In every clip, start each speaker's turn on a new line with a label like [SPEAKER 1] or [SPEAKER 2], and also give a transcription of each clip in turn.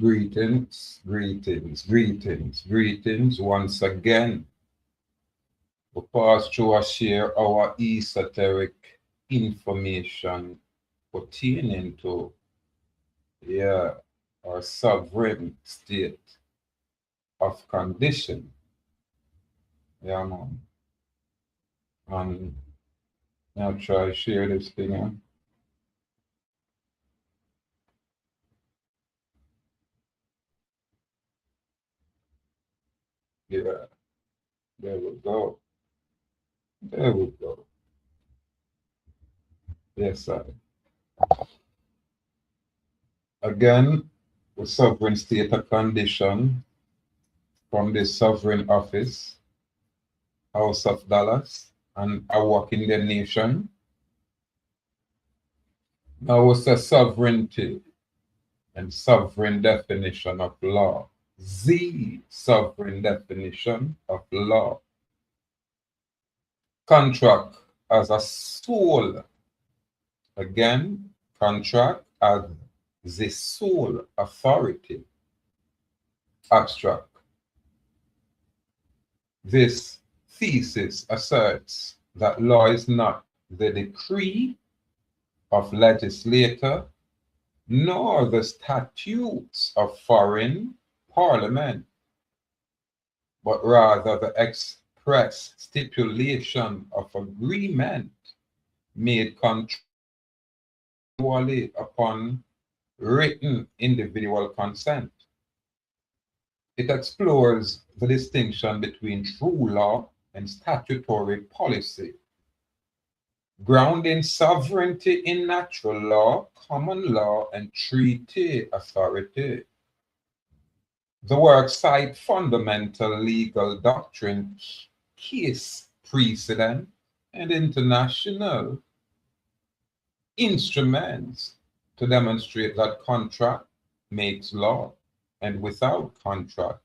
[SPEAKER 1] Greetings once again. We pass through and share our esoteric information pertaining to our sovereign state of condition. Yeah, man. And I'll try to share this thing. Yeah, there we go. There we go. Yes, sir. Again, the sovereign state of condition from the sovereign office, House of Dallas, and I work in the nation. Now, what's the sovereignty and sovereign definition of law? The sovereign definition of law. Contract as a sole. Again, contract as the sole authority. Abstract. This thesis asserts that law is not the decree of legislator, nor the statutes of foreign parliament, but rather the express stipulation of agreement made contractually upon written individual consent. It explores the distinction between true law and statutory policy, grounding sovereignty in natural law, common law, and treaty authority. The work cites fundamental legal doctrine, case precedent, and international instruments to demonstrate that contract makes law, and without contract,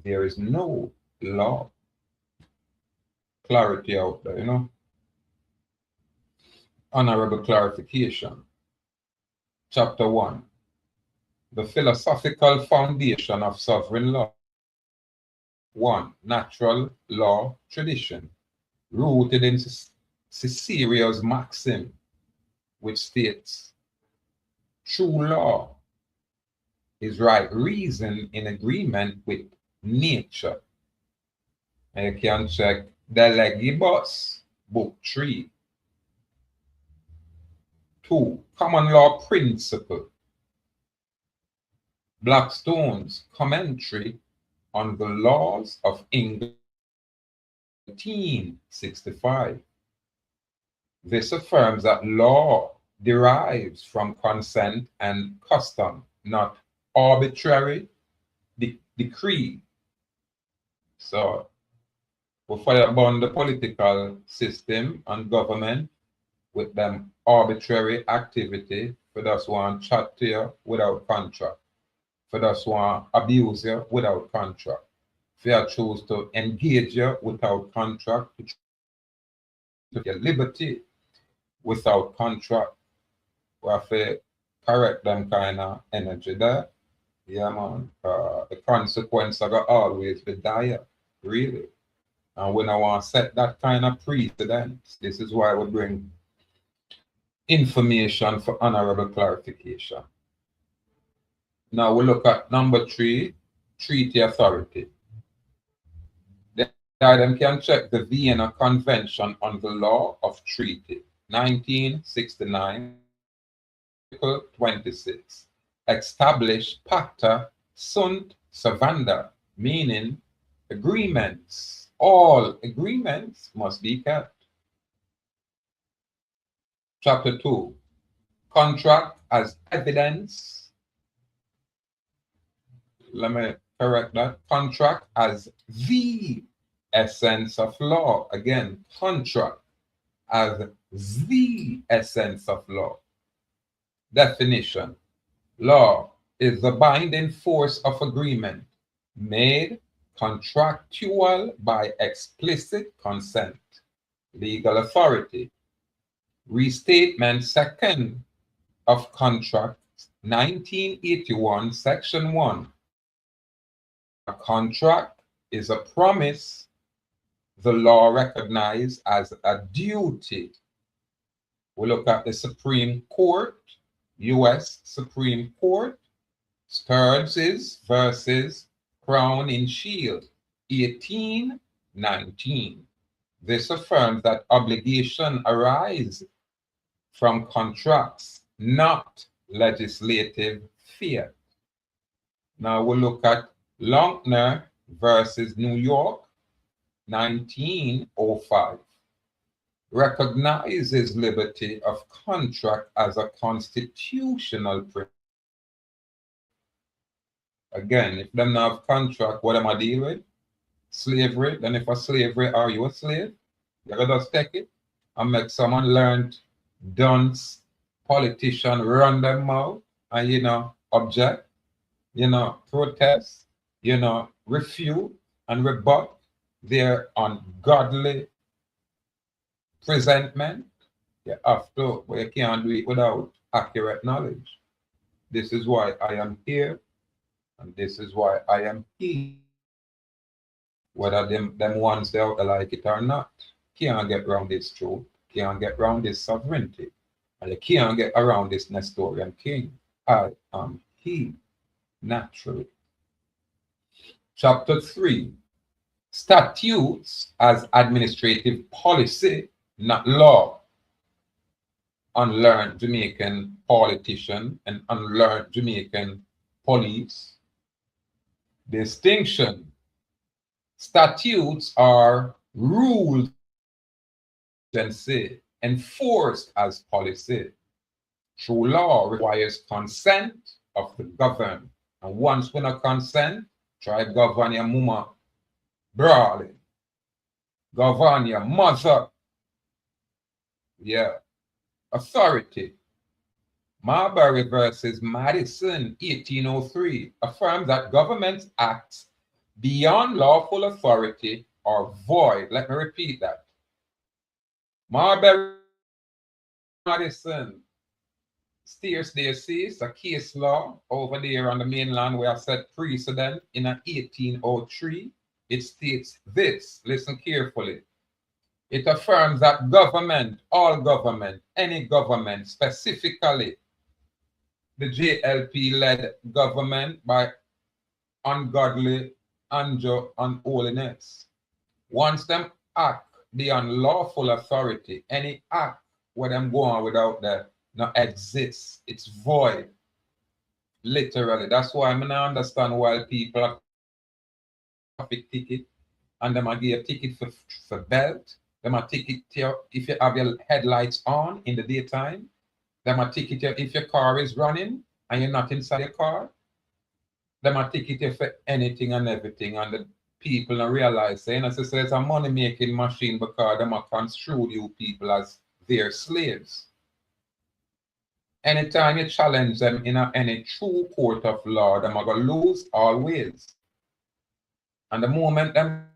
[SPEAKER 1] there is no law. Clarity out there, you know. Honorable clarification. Chapter 1. The philosophical foundation of sovereign law. 1. Natural law tradition, rooted in Cicero's maxim, which states, true law is right reason in agreement with nature. And you can check the Legibus, book 3. 2. Common law principle. Blackstone's commentary on the laws of England, 1865. This affirms that law derives from consent and custom, not arbitrary decree. So, we fire upon the political system and government with them arbitrary activity for those who want chat to you without contract, for those who want abuse you without contract, if you choose to engage you without contract, to your liberty without contract, we have to correct them kind of energy there. Yeah, man. The consequence are going to always be dire, really. And we don't want to set that kind of precedent. This is why we bring information for honorable clarification. Now we look at number 3, treaty authority. The item can check the Vienna Convention on the Law of Treaty, 1969, Article 26. Established pacta sunt servanda, meaning agreements. All agreements must be kept. Chapter 2. Contract as evidence. Let me correct that. Contract as the essence of law. Again, contract as the essence of law. Definition. Law is the binding force of agreement made contractual by explicit consent. Legal authority. Restatement 2nd of contract 1981, Section 1. A contract is a promise the law recognized as a duty. We look at the Supreme Court, U.S. Supreme Court, Sturges versus Crown in Shield, 1819. This affirms that obligation arise from contracts, not legislative fiat. Now we'll look at Lochner versus New York, 1905. Recognizes liberty of contract as a constitutional principle. Again, if them not have contract, what am I deal with? Slavery. Then if a slavery, are you a slave? You gotta just take it and make someone learn, dunce, politician run them mouth and object, protest, refute and rebut their ungodly presentment. You have to, but you can't do it without accurate knowledge. This is why I am here, and this is why I am here. Whether them ones they like it or not, can't get around this truth, can't get around this sovereignty, and you can't get around this Nestorian king. I am he, naturally. Chapter 3. Statutes as administrative policy, not law. Unlearned Jamaican politician and unlearned Jamaican police. Distinction. Statutes are rules enforced as policy. True law requires consent of the governed. And once when a consent, try govern your mama brawling. Govern your mother. Yeah. Authority. Marbury versus Madison, 1803, affirms that government acts beyond lawful authority are void. Let me repeat that. Marbury, Madison, steers there, sees a case law over there on the mainland where I said precedent in 1803. It states this, listen carefully. It affirms that government, all government, any government, specifically the JLP-led government by ungodly, unholiness. Once them act beyond lawful authority, any act where them go on without that not exists. It's void. Literally. That's why I don't understand why people have traffic ticket and them give a ticket for belt. Them a ticket if you have your headlights on in the daytime. Them a ticket if your car is running and you're not inside your car. Them a ticket for anything and everything, and the people don't realize saying as it's a money making machine because them a construe you people as their slaves. Anytime you challenge them in any true court of law, them are gonna lose always. And the moment them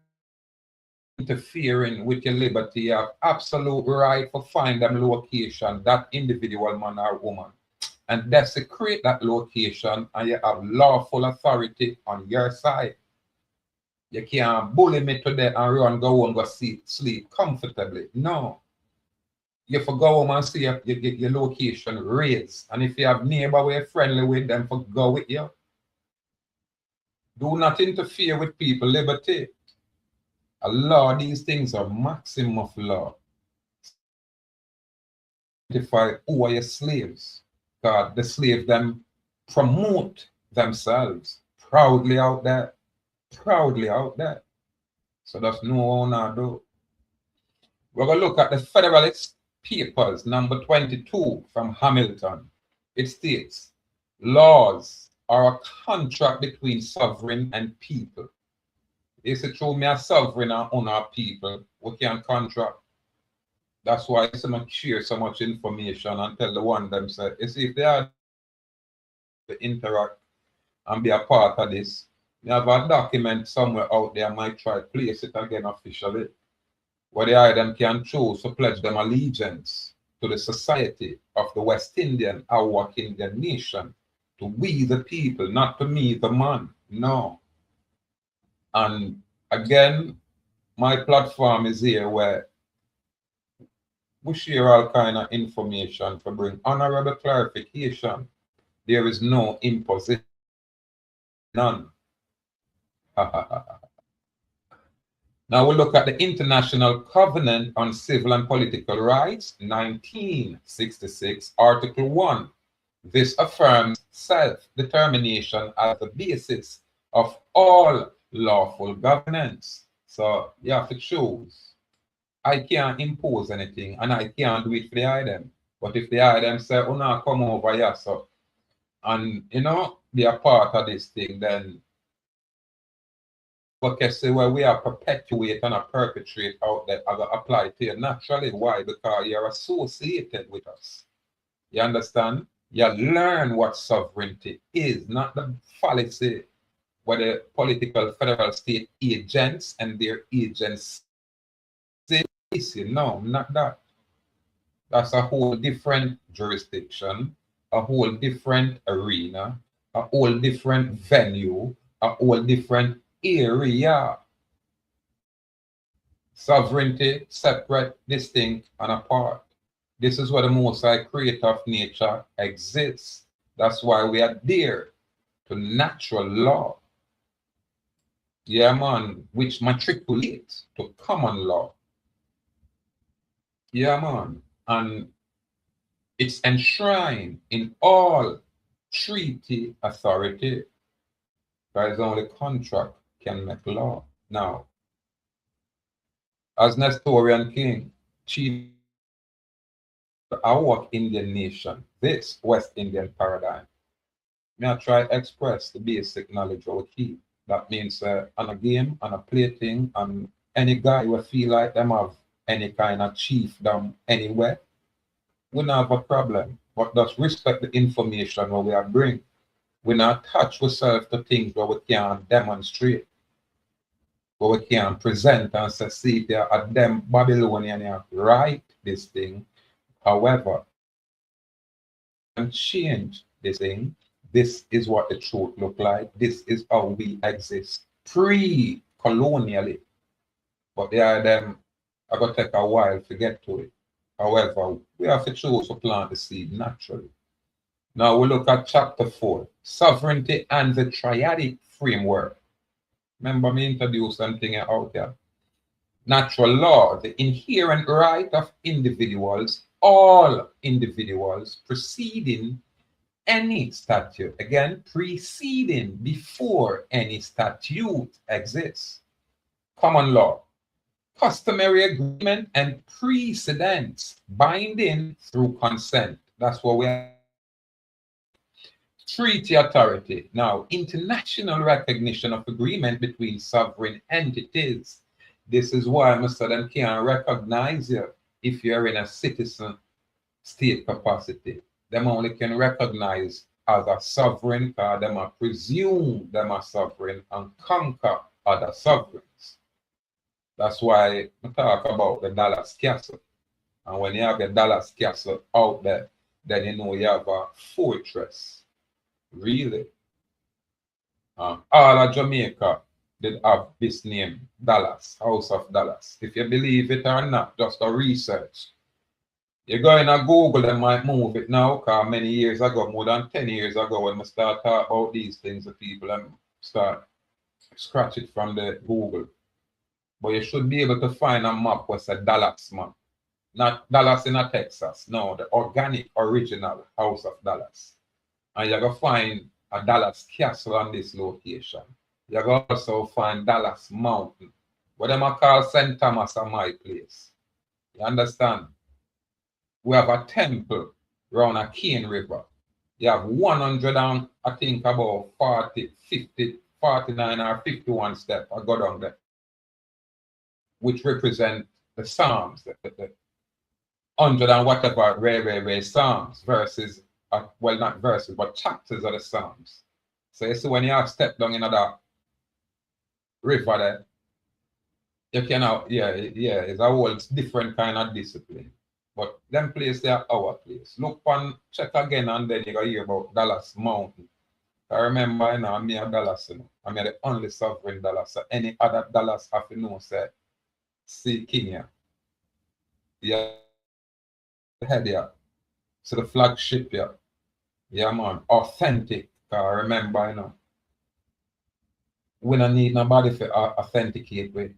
[SPEAKER 1] interfering with your liberty, you have absolute right to find them location, that individual man or woman, and desecrate that location, and you have lawful authority on your side. You can't bully me today and run, go home, go sleep comfortably. No. You have to go home and see your location raised. And if you have neighbor who are friendly with them, for go with you. Do not interfere with people, liberty. A law, these things are maxim of law. Identify who are your slaves. God, the slaves them promote themselves proudly out there. Proudly out there. So that's no one I do. We're going to look at the Federalist Papers, number 22 from Hamilton. It states, laws are a contract between sovereign and people. Is it true me a sovereign and own our people? We can contract. That's why someone share so much information and tell the one them say, you see, if they are to interact and be a part of this, you have a document somewhere out there, I might try to place it again officially, where the item can choose to pledge them allegiance to the society of the West Indian, our Indian nation, to we the people, not to me the man. No. And again, my platform is here where we share all kind of information to bring honorable clarification. There is no imposition, none. Now we look at the International Covenant on Civil and Political Rights, 1966, Article 1. This affirms self-determination as the basis of all lawful governance. So you have to choose. I can't impose anything, and I can't do it for the item. But if the item say, oh, now come over here, so, and, you know, be a part of this thing, then okay, so where we are perpetuate and perpetrate out there, I apply to you naturally. Why? Because you're associated with us. You understand? You learn what sovereignty is, not the fallacy where the political federal state agents and their agents say, no, not that. That's a whole different jurisdiction, a whole different arena, a whole different venue, a whole different area. Sovereignty, separate, distinct, and apart. This is where the Most High Creator of nature exists. That's why we adhere to natural law. Yeah, man, which matriculates to common law. Yeah, man. And it's enshrined in all treaty authority. Because only contract can make law. Now, as Nestorian king, chief our Indian nation, this West Indian paradigm, may I try express the basic knowledge of key. That means on a game, on a plaything, and any guy who feel like them have any kind of chiefdom anywhere, we don't have a problem. But just respect the information what we are bring. We not attach ourselves to things where we can demonstrate, where we can present and say, see, there are them Babylonian right this thing. However, and change this thing. This is what the truth look like. This is how we exist pre-colonially. But there are them, I got to take a while to get to it. However, we have to choose to plant the seed naturally. Now we look at chapter 4, sovereignty and the triadic framework. Remember me introduced something out there. Natural law, the inherent right of individuals, all individuals, preceding any statute. Again, preceding, before any statute exists. Common law, customary agreement and precedents, binding through consent. That's what we have. Treaty authority. Now, international recognition of agreement between sovereign entities. This is why Mr. Them can't recognize you if you're in a citizen state capacity. Them only can recognize as a sovereign because them are presumed them are sovereign and conquer other sovereigns. That's why I talk about the Dallas Castle. And when you have the Dallas Castle out there, then you know you have a fortress. Really. All of Jamaica did have this name, Dallas, House of Dallas. If you believe it or not, just a research. You go in a Google, they might move it now, because many years ago, more than 10 years ago, when we start talking about these things to people and start scratch it from the Google. But you should be able to find a map what's a Dallas map. Not Dallas in a Texas. No, the organic, original House of Dallas. And you're going to find a Dallas Castle on this location. You're going to also find Dallas Mountain. What them call St. Thomas at my place. You understand? We have a temple around a Cane River. You have 100 and I think about 40, 50, 49 or 51 steps. I go down there. Which represent the Psalms, the 100 and whatever rare Psalms verses. Well, not verses, but chapters of the Psalms. So you see when you have stepped down in that river there, you cannot, yeah, it's a whole different kind of discipline. But them place they are our place. Look on, check again, and then you go hear about Dallas Mountain. I remember, you know, I'm a Dallas, you know. I'm the only sovereign Dallas. So any other Dallas have to know, say, see Kenya. Yeah, head here. So the flagship here. Yeah, man. Authentic. I remember, you know. We don't need nobody to authenticate with.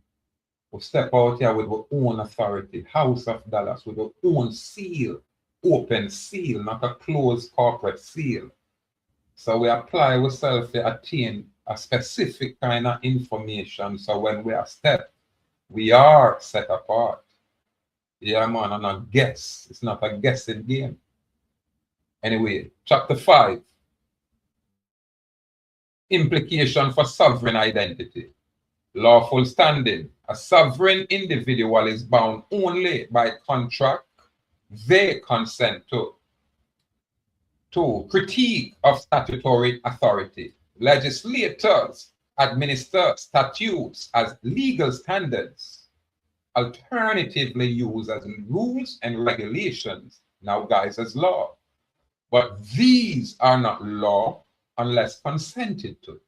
[SPEAKER 1] We step out here with our own authority. House of Dallas with our own seal. Open seal, not a closed corporate seal. So we apply ourselves to attain a specific kind of information. So when we are step, we are set apart. Yeah, man, and a guess. It's not a guessing game. Anyway, chapter 5. Implication for sovereign identity. Lawful standing. A sovereign individual is bound only by contract they consent to. 2. Critique of statutory authority. Legislators administer statutes as legal standards, alternatively used as rules and regulations, now guys as law. But these are not law unless consented to.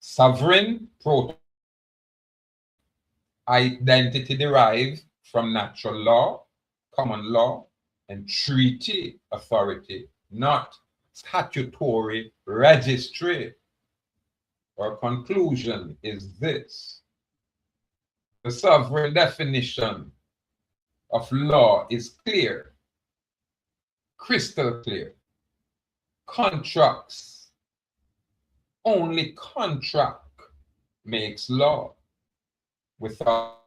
[SPEAKER 1] Sovereign identity derived from natural law, common law, and treaty authority, not statutory registry. Our conclusion is this. The sovereign definition of law is clear, crystal clear. Contracts. Only contract makes law. Without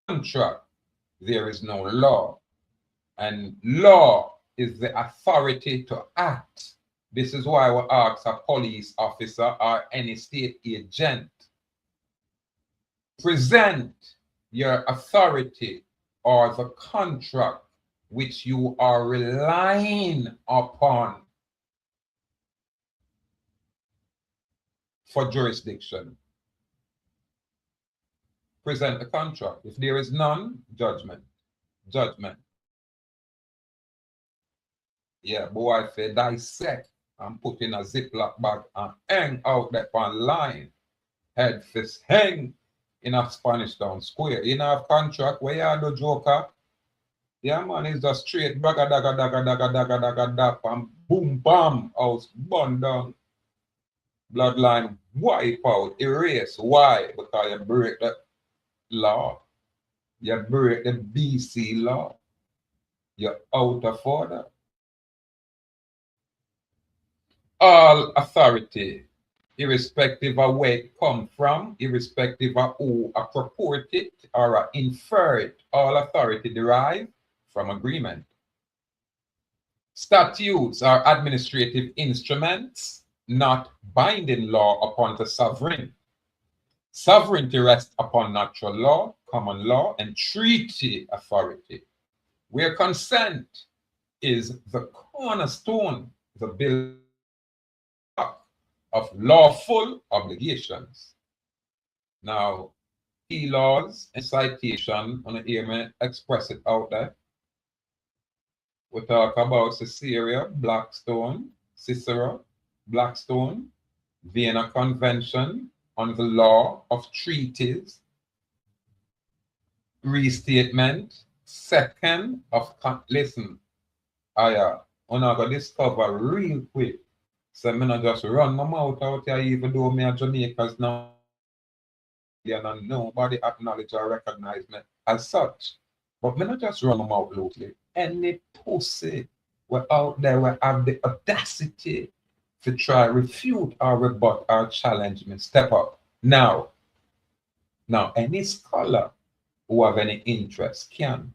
[SPEAKER 1] contract, there is no law. And law is the authority to act. This is why we ask a police officer or any state agent, present your authority or the contract which you are relying upon for jurisdiction. Present the contract. If there is none, judgment. Judgment. Yeah, boy, if they dissect and put in a Ziploc bag and hang out that one line, head fist hang in a Spanish Town Square. You know, have contract where you are the joker. Yeah, man, it's just straight daga daga daga daga daga daga daga and boom bam, house burn down. Bloodline wipe out, erase. Why? Because you break the law. You break the BC law. You're out of order. All authority, irrespective of where it comes from, irrespective of who purport it or infer it, all authority derived from agreement. Statutes are administrative instruments, not binding law upon the sovereign. Sovereignty rests upon natural law, common law, and treaty authority, where consent is the cornerstone, the building of lawful obligations. Now, key laws and citation, on the hear me express it out there. We talk about Cicero, Blackstone, Cicero, Blackstone, Vienna Convention on the law of treaties, restatement, second of, listen, I'm going to discover real quick. So I'm not just run my mouth out here, even though me are Jamaicans now, and nobody acknowledge or recognize me as such. But me not just run my mouth loosely. Any pussy we're out there will have the audacity to try refute or rebut or challenge me. Step up. Now, any scholar who have any interest can.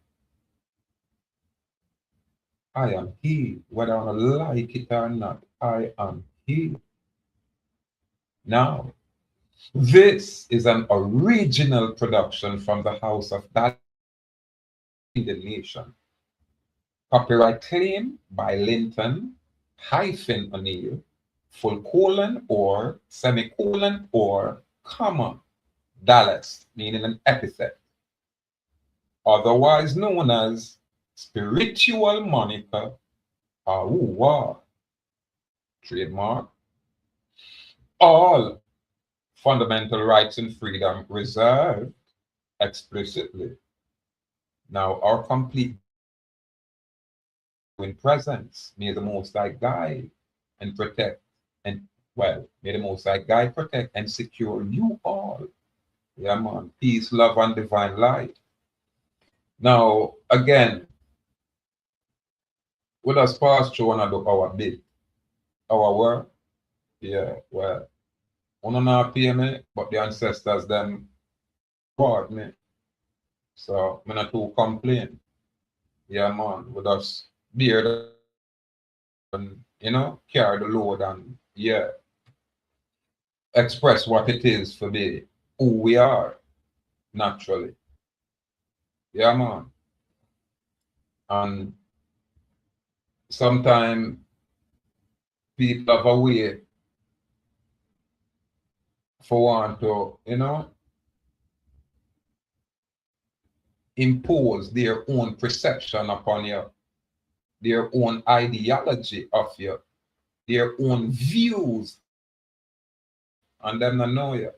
[SPEAKER 1] I am he, whether I like it or not. I am he. Now, this is an original production from the House of that in the nation. Copyright claim by Linton - O'Neill, full colon or semicolon or comma, Dallas, meaning an epithet. otherwise known as spiritual moniker, AUWA, trademark, all fundamental rights and freedom reserved explicitly. Now, our complete in presence, may the Most High guide and protect, and well, may the Most High guide, protect, and secure you all. Yeah, man. Peace, love, and divine light. Now, again, let us pass through and do our bit, our work. Yeah, well, I don't know pay me, but the ancestors them reward me. So I'm not too complain. Yeah, man. We just bear the, and carry the load and yeah, express what it is for be who we are naturally. Yeah, man. And sometimes people have a way for one to, impose their own perception upon you, their own ideology of you, their own views, and them not know you.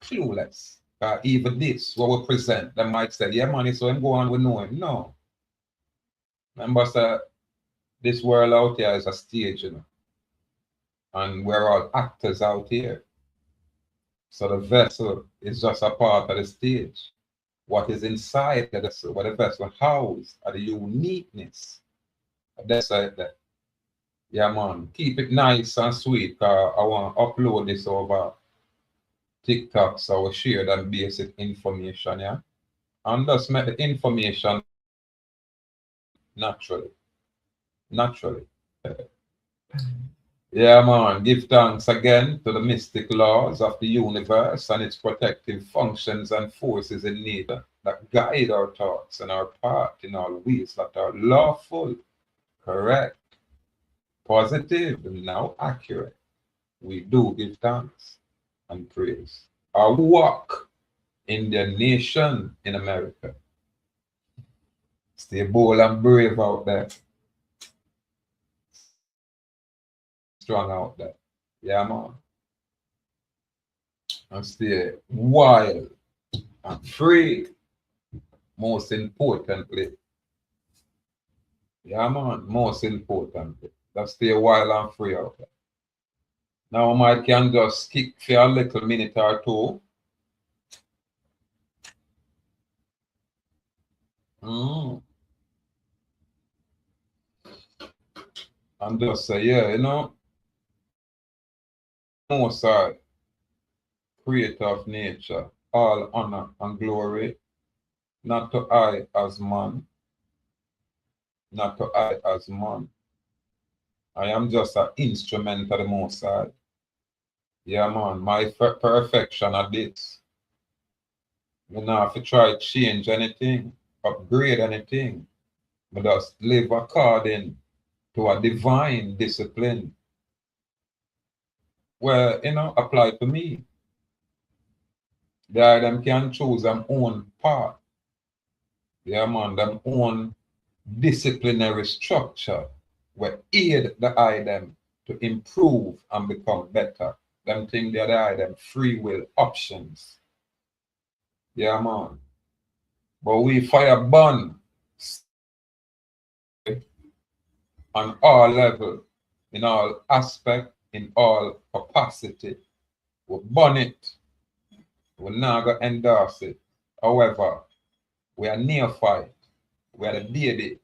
[SPEAKER 1] Clueless. Even this, what we present, they might say, yeah, man, so I'm going, we know him. No. Remember, sir, this world out here is a stage, and we're all actors out here. So the vessel is just a part of the stage. What is inside the vessel, what the vessel houses, are the uniqueness. That's like that. Yeah, man. Keep it nice and sweet, because I want to upload this over TikTok, so we share that basic information, yeah? And just make the information naturally. Naturally. Yeah, man. Give thanks again to the mystic laws of the universe and its protective functions and forces in nature that guide our thoughts and our path in all ways that are lawful, correct, positive, and now accurate. We do give thanks and praise. Our work in the nation in America. Stay bold and brave out there. Strong out there. Yeah, man. And stay wild and free. Most importantly. Yeah, man. Most importantly. Just stay wild and free out there. Now, I can just kick for a little minute or two. And just say, yeah, Most High, creator of nature, all honor and glory, not to I as man, not to I as man. I am just an instrument of the Most High. Yeah, man, my perfection at this. You know, if you try to change anything, upgrade anything, but just live according to a divine discipline where, apply to me. Them can choose their own path. Yeah, man, their own disciplinary structure where aid the them to improve and become better. Them think the them free will options. Yeah, man. But we fire burn on all level, in all aspect, in all capacity. We burn it. We're not going to endorse it. However, we are neophyte. We are the baby,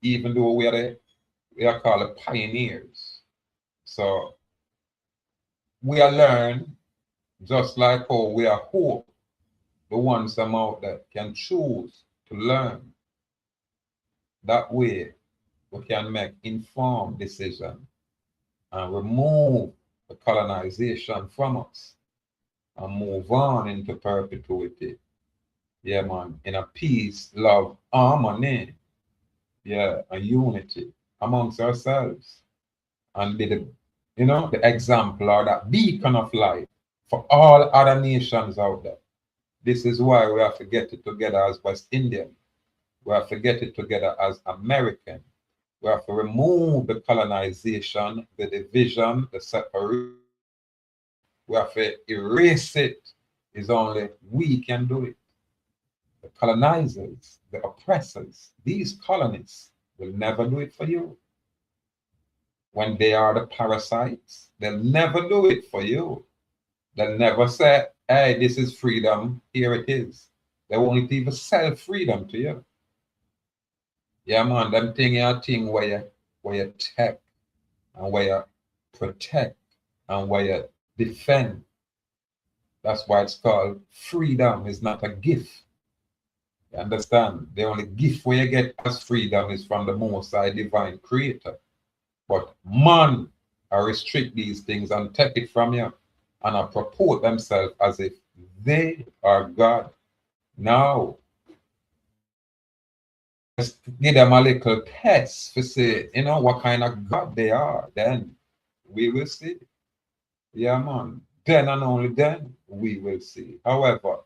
[SPEAKER 1] even though we are called the pioneers. So we are learn just like how we are hope. The ones them out there can choose to learn. That way, we can make informed decision and remove the colonization from us and move on into perpetuity. Yeah, man, in a peace, love, harmony, yeah, and unity amongst ourselves, and be the example or that beacon of light for all other nations out there. This is why we have to get it together as West Indian. We have to get it together as American. We have to remove the colonization, the division, the separation. We have to erase it. It's only we can do it. The colonizers, the oppressors, these colonists will never do it for you. When they are the parasites, they'll never do it for you. They'll never say, hey, this is freedom, here it is. They won't even sell freedom to you. Yeah, man, them thing are thing where you take and where you protect and where you defend. That's why it's called freedom. It's not a gift. You understand? The only gift where you get as freedom is from the Most High Divine Creator. But man, I restrict these things and take it from you, and I purport themselves as if they are God. Now, just give them a little test to say, you know, what kind of God they are. Then we will see. Yeah, man. Then and only then we will see. However,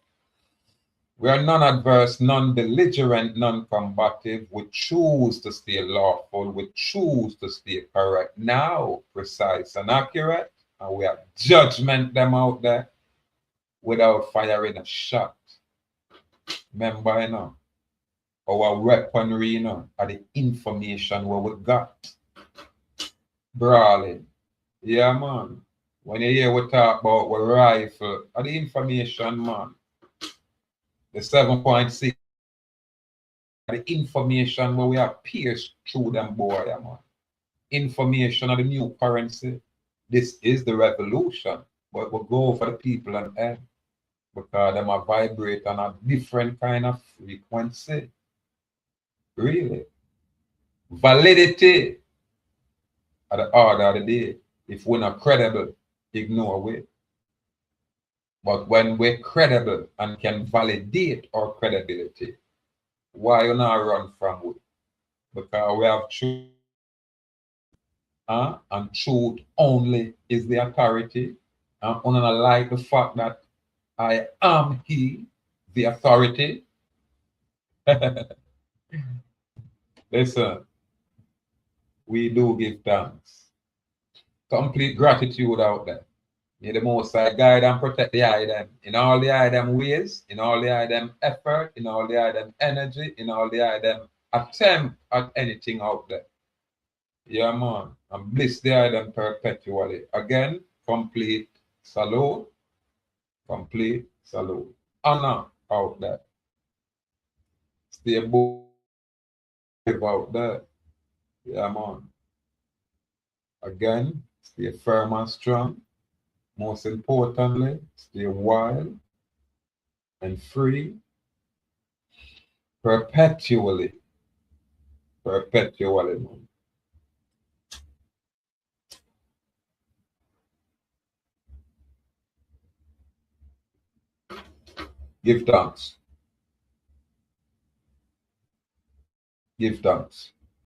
[SPEAKER 1] we are non-adverse, non-belligerent, non-combative. We choose to stay lawful. We choose to stay correct. Now, precise and accurate. And we have judgment them out there without firing a shot. Remember, you know, our weaponry, you know, are the information where we got. Brawling. Yeah, man. When you hear we talk about our rifle, are the information, man. The 7.6, the information where we have pierced through them, boy, yeah, man. Information of the new currency. This is the revolution, but we'll go for the people and end because them are vibrate on a different kind of frequency. Really. Validity at the order of the day. If we're not credible, ignore we. But when we're credible and can validate our credibility, why you not run from we? Because we have truth. And truth only is the authority. And I like the fact that I am he, the authority. Listen, we do give thanks. Complete gratitude out there. May the Most High guide and protect the item in all the item ways, in all the item effort, in all the item energy, in all the item attempt at anything out there. Yeah, man. And bless the item perpetually. Again, complete salute. Complete salute. Honor out there. Stay bold out there. Yeah, man. Again, stay firm and strong. Most importantly, stay wild and free perpetually. Perpetually, man. Give thanks. Give thanks.